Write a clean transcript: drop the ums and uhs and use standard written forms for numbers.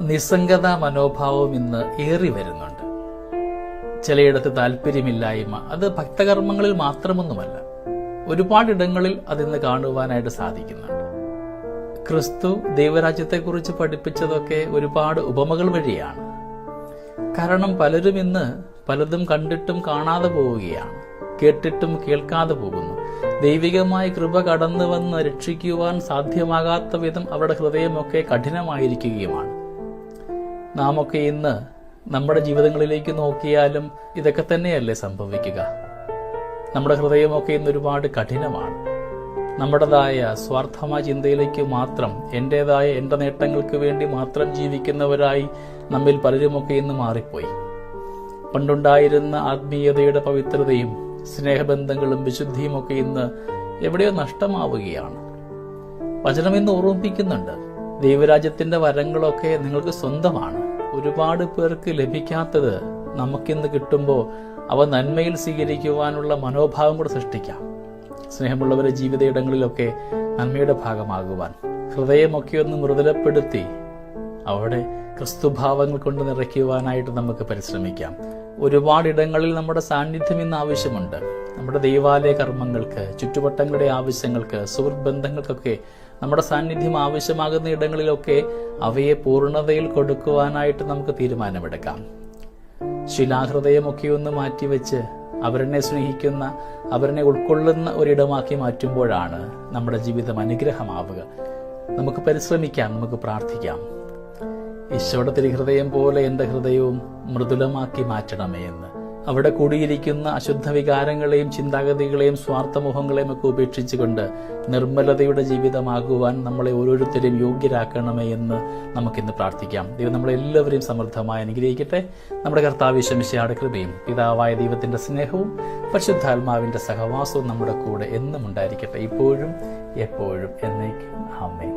നിസ്സംഗത മനോഭാവം ഇന്ന് ഏറി വരുന്നുണ്ട്. ചിലയിടത്ത് താല്പര്യമില്ലായ്മ, അത് ഭക്തകർമ്മങ്ങളിൽ മാത്രമൊന്നുമല്ല, ഒരുപാടിടങ്ങളിൽ അതിന്ന് കാണുവാനായിട്ട് സാധിക്കുന്നുണ്ട്. ക്രിസ്തു ദൈവരാജ്യത്തെക്കുറിച്ച് പഠിപ്പിച്ചതൊക്കെ ഒരുപാട് ഉപമകൾ വഴിയാണ്. കാരണം പലരും ഇന്ന് പലതും കണ്ടിട്ടും കാണാതെ പോവുകയാണ്, കേട്ടിട്ടും കേൾക്കാതെ പോകുന്നു. ദൈവികമായ കൃപ കടന്നു വന്ന് രക്ഷിക്കുവാൻ സാധ്യമാകാത്ത വിധം അവരുടെ ഹൃദയമൊക്കെ കഠിനമായിരിക്കുകയുമാണ്. നാം ഒക്കെ ഇന്ന് നമ്മുടെ ജീവിതങ്ങളിലേക്ക് നോക്കിയാലും ഇതൊക്കെ തന്നെയല്ലേ സംഭവിക്കുക? നമ്മുടെ ഹൃദയമൊക്കെ ഇന്ന് ഒരുപാട് കഠിനമാണ്. നമ്മുടേതായ സ്വാർത്ഥമായ ചിന്തയിലേക്ക് മാത്രം, എൻ്റെ നേട്ടങ്ങൾക്ക് വേണ്ടി മാത്രം ജീവിക്കുന്നവരായി നമ്മിൽ പലരുമൊക്കെ ഇന്ന് മാറിപ്പോയി. പണ്ടുണ്ടായിരുന്ന ആത്മീയതയുടെ പവിത്രതയും സ്നേഹബന്ധങ്ങളും വിശുദ്ധിയും ഒക്കെ ഇന്ന് എവിടെയോ നഷ്ടമാവുകയാണ്. വചനം ഇന്ന് ഓർമ്മിപ്പിക്കുന്നുണ്ട്, ദൈവരാജ്യത്തിന്റെ വരങ്ങളൊക്കെ നിങ്ങൾക്ക് സ്വന്തമാണ്. ഒരുപാട് പേർക്ക് ലഭിക്കാത്തത് നമുക്കിന്ന് കിട്ടുമ്പോൾ അവ നന്മയിൽ സ്വീകരിക്കുവാനുള്ള മനോഭാവം കൂടെ സൃഷ്ടിക്കാം. സ്നേഹമുള്ളവരുടെ ജീവിതയിടങ്ങളിലൊക്കെ നന്മയുടെ ഭാഗമാകുവാൻ ഹൃദയമൊക്കെ ഒന്ന് മൃദുലപ്പെടുത്തി അവിടെ ക്രിസ്തുഭാവങ്ങൾ കൊണ്ട് നിറയ്ക്കുവാനായിട്ട് നമുക്ക് പരിശ്രമിക്കാം. ഒരുപാടിടങ്ങളിൽ നമ്മുടെ സാന്നിധ്യം ഇന്ന് ആവശ്യമുണ്ട്. നമ്മുടെ ദൈവാലയ കർമ്മങ്ങൾക്ക്, ചുറ്റുവട്ടങ്ങളുടെ ആവശ്യങ്ങൾക്ക്, സുഹൃത്ത് ബന്ധങ്ങൾക്കൊക്കെ നമ്മുടെ സാന്നിധ്യം ആവശ്യമാകുന്ന ഇടങ്ങളിലൊക്കെ അവയെ പൂർണ്ണതയിൽ കൊടുക്കുവാനായിട്ട് നമുക്ക് തീരുമാനമെടുക്കാം. ശിലാഹൃദയമൊക്കെ ഒന്ന് മാറ്റിവെച്ച് അവരെന്നെ സ്നേഹിക്കുന്ന, അവരെന്നെ ഉൾക്കൊള്ളുന്ന ഒരിടമാക്കി മാറ്റുമ്പോഴാണ് നമ്മുടെ ജീവിതം അനുഗ്രഹമാവുക. നമുക്ക് പരിശ്രമിക്കാം, നമുക്ക് പ്രാർത്ഥിക്കാം. ഈശോയുടെ തിരുഹൃദയം പോലെ എൻ്റെ ഹൃദയവും മൃദുലമാക്കി മാറ്റണമേ എന്ന്. അവിടെ കൂടിയിരിക്കുന്ന അശുദ്ധ വികാരങ്ങളെയും ചിന്താഗതികളെയും സ്വാർത്ഥമുഖങ്ങളെയും ഒക്കെ ഉപേക്ഷിച്ചുകൊണ്ട് നിർമ്മലതയുടെ ജീവിതമാകുവാൻ നമ്മളെ ഓരോരുത്തരെയും യോഗ്യരാക്കണമേ എന്ന് നമുക്കിന്ന് പ്രാർത്ഥിക്കാം. ദൈവം നമ്മളെല്ലാവരെയും സമൃദ്ധമായി അനുഗ്രഹിക്കട്ടെ. നമ്മുടെ കർത്താവ് യേശു മിശിഹായുടെ കൃപയും പിതാവായ ദൈവത്തിന്റെ സ്നേഹവും പരിശുദ്ധാത്മാവിന്റെ സഹവാസവും നമ്മുടെ കൂടെ എന്നും ഉണ്ടായിരിക്കട്ടെ, ഇപ്പോഴും എപ്പോഴും എന്നേക്കും. ആമേൻ.